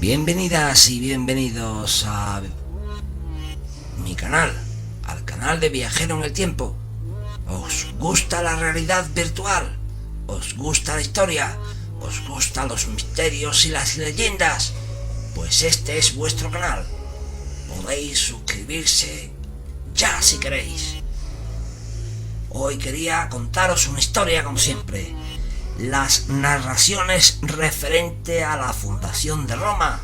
Bienvenidas y bienvenidos a mi canal, al canal de Viajero en el Tiempo. ¿Os gusta la realidad virtual? ¿Os gusta la historia? ¿Os gustan los misterios y las leyendas? Pues este es vuestro canal. Podéis suscribirse ya si queréis. Hoy quería contaros una historia como siempre. Las narraciones referente a la fundación de Roma,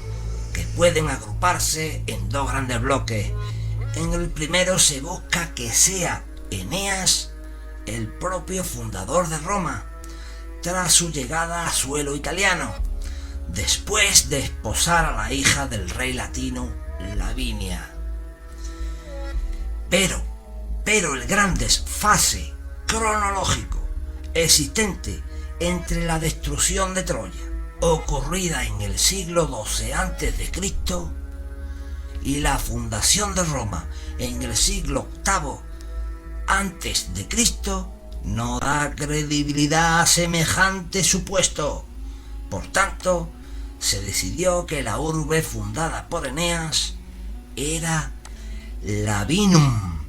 que pueden agruparse en dos grandes bloques. En el primero se busca que sea Eneas el propio fundador de Roma, tras su llegada a suelo italiano, después de esposar a la hija del rey latino Lavinia. Pero el gran desfase cronológico existente entre la destrucción de Troya, ocurrida en el siglo XII a.C., y la fundación de Roma en el siglo VIII a.C., no da credibilidad a semejante supuesto. Por tanto, se decidió que la urbe fundada por Eneas era Lavinum.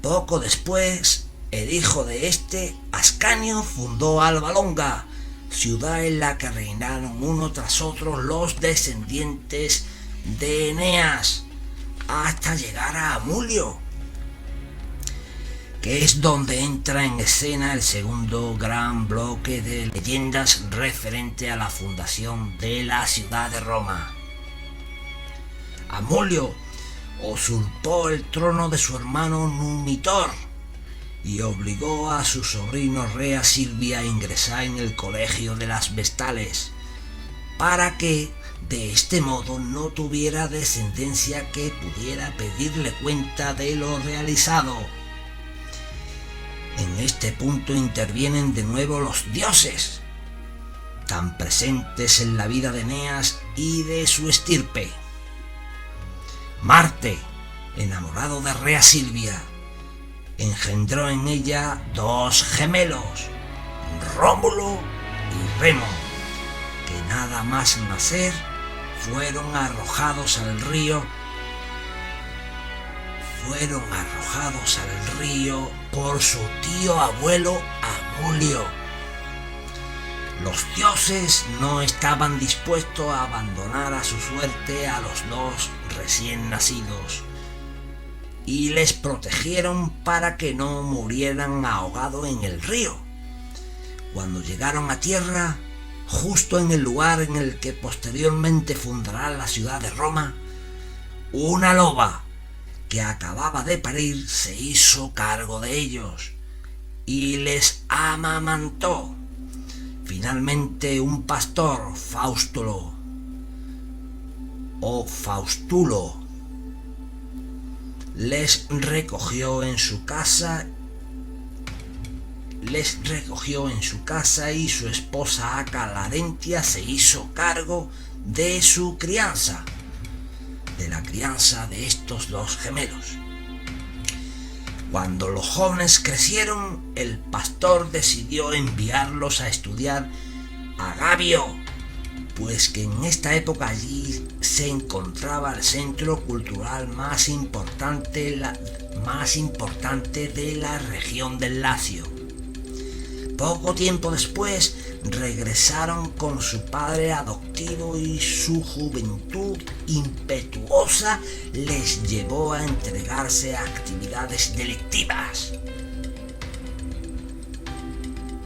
Poco después, el hijo de este, Ascanio, fundó Alba Longa, ciudad en la que reinaron uno tras otro los descendientes de Eneas, hasta llegar a Amulio, que es donde entra en escena el segundo gran bloque de leyendas referente a la fundación de la ciudad de Roma. Amulio usurpó el trono de su hermano Numitor y obligó a su sobrino Rea Silvia a ingresar en el colegio de las Vestales, para que de este modo no tuviera descendencia que pudiera pedirle cuenta de lo realizado. En este punto intervienen de nuevo los dioses, tan presentes en la vida de Eneas y de su estirpe. Marte, enamorado de Rea Silvia, engendró en ella dos gemelos, Rómulo y Remo, que nada más nacer fueron arrojados al río por su tío abuelo Amulio. Los dioses no estaban dispuestos a abandonar a su suerte a los dos recién nacidos, y les protegieron para que no murieran ahogados en el río. Cuando llegaron a tierra, justo en el lugar en el que posteriormente fundará la ciudad de Roma, una loba que acababa de parir se hizo cargo de ellos y les amamantó. Finalmente un pastor, Faustulo, les recogió en su casa y su esposa Aca Larentia se hizo cargo de su crianza, de la crianza de estos dos gemelos. Cuando los jóvenes crecieron, el pastor decidió enviarlos a estudiar a Gabio, pues que en esta época allí se encontraba el centro cultural más importante de la región del Lacio. Poco tiempo después regresaron con su padre adoptivo y su juventud impetuosa les llevó a entregarse a actividades delictivas,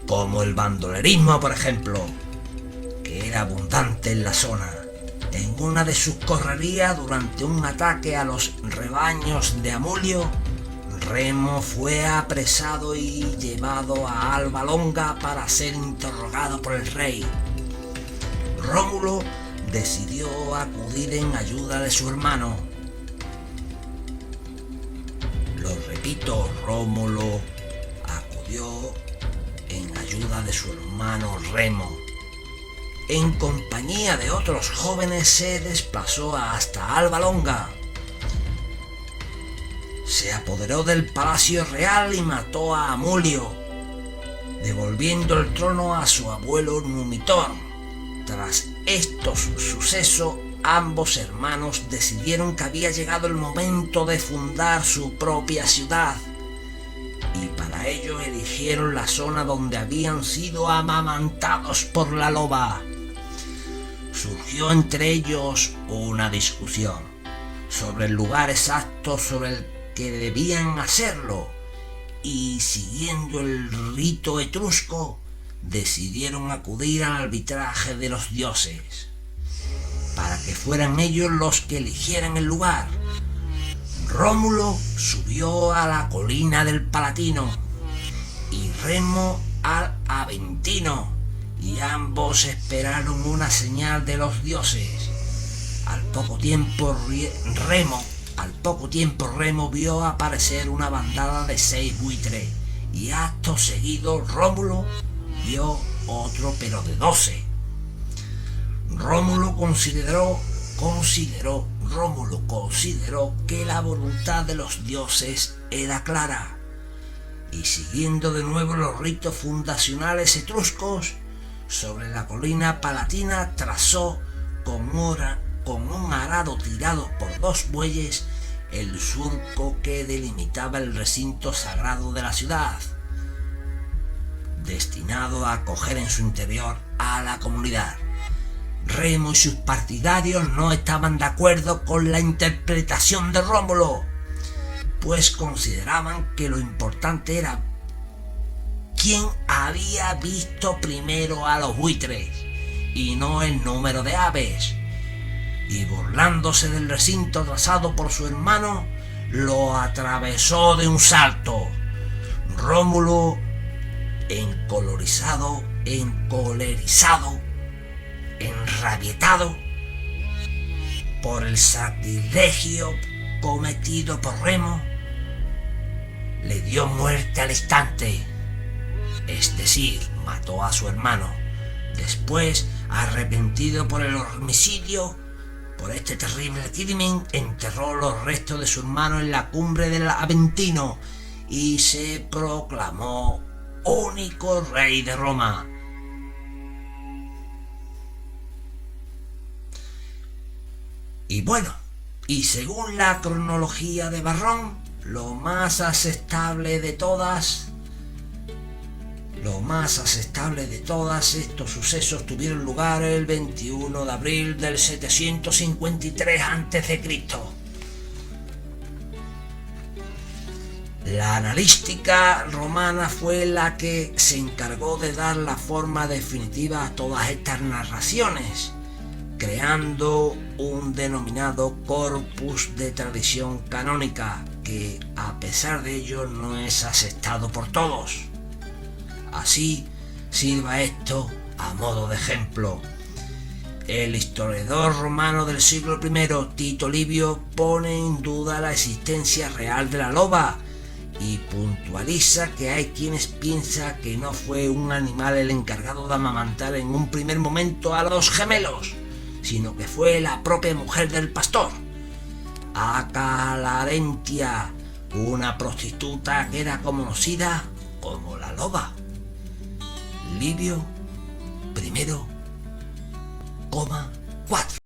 como el bandolerismo, por ejemplo, que era abundante en la zona. En una de sus correrías, durante un ataque a los rebaños de Amulio, Remo fue apresado y llevado a Alba Longa para ser interrogado por el rey. Rómulo decidió acudir en ayuda de su hermano. Lo repito, Rómulo acudió en ayuda de su hermano Remo. En compañía de otros jóvenes se desplazó hasta Alba Longa. Se apoderó del palacio real y mató a Amulio, devolviendo el trono a su abuelo Numitor. Tras estos sucesos, ambos hermanos decidieron que había llegado el momento de fundar su propia ciudad, y para ello eligieron la zona donde habían sido amamantados por la loba. Surgió entre ellos una discusión sobre el lugar exacto sobre el que debían hacerlo, y siguiendo el rito etrusco, decidieron acudir al arbitraje de los dioses, para que fueran ellos los que eligieran el lugar. Rómulo subió a la colina del Palatino y Remo al Aventino, y ambos esperaron una señal de los dioses. Al poco tiempo Remo vio aparecer una bandada de 6 buitres, y acto seguido Rómulo vio otro, pero de 12. Rómulo consideró que la voluntad de los dioses era clara, y siguiendo de nuevo los ritos fundacionales etruscos, sobre la colina palatina trazó con un arado tirado por 2 bueyes el surco que delimitaba el recinto sagrado de la ciudad, destinado a acoger en su interior a la comunidad. Remo y sus partidarios no estaban de acuerdo con la interpretación de Rómulo, pues consideraban que lo importante era quién había visto primero a los buitres y no el número de aves, y burlándose del recinto trazado por su hermano, lo atravesó de un salto. Rómulo, encolerizado, enrabietado por el sacrilegio cometido por Remo, le dio muerte al instante, es decir, mató a su hermano. Después, arrepentido por el homicidio, por este terrible crimen, enterró los restos de su hermano en la cumbre del Aventino y se proclamó único rey de Roma. Y bueno, y según la cronología de Varrón, lo más aceptable de todas, estos sucesos tuvieron lugar el 21 de abril del 753 a.C. La analística romana fue la que se encargó de dar la forma definitiva a todas estas narraciones, creando un denominado corpus de tradición canónica que, a pesar de ello, no es aceptado por todos. Así, sirva esto a modo de ejemplo. El historiador romano del siglo I, Tito Livio, pone en duda la existencia real de la loba y puntualiza que hay quienes piensan que no fue un animal el encargado de amamantar en un primer momento a los gemelos, sino que fue la propia mujer del pastor, Acalarentia, una prostituta que era conocida como la loba. Livio I, 4.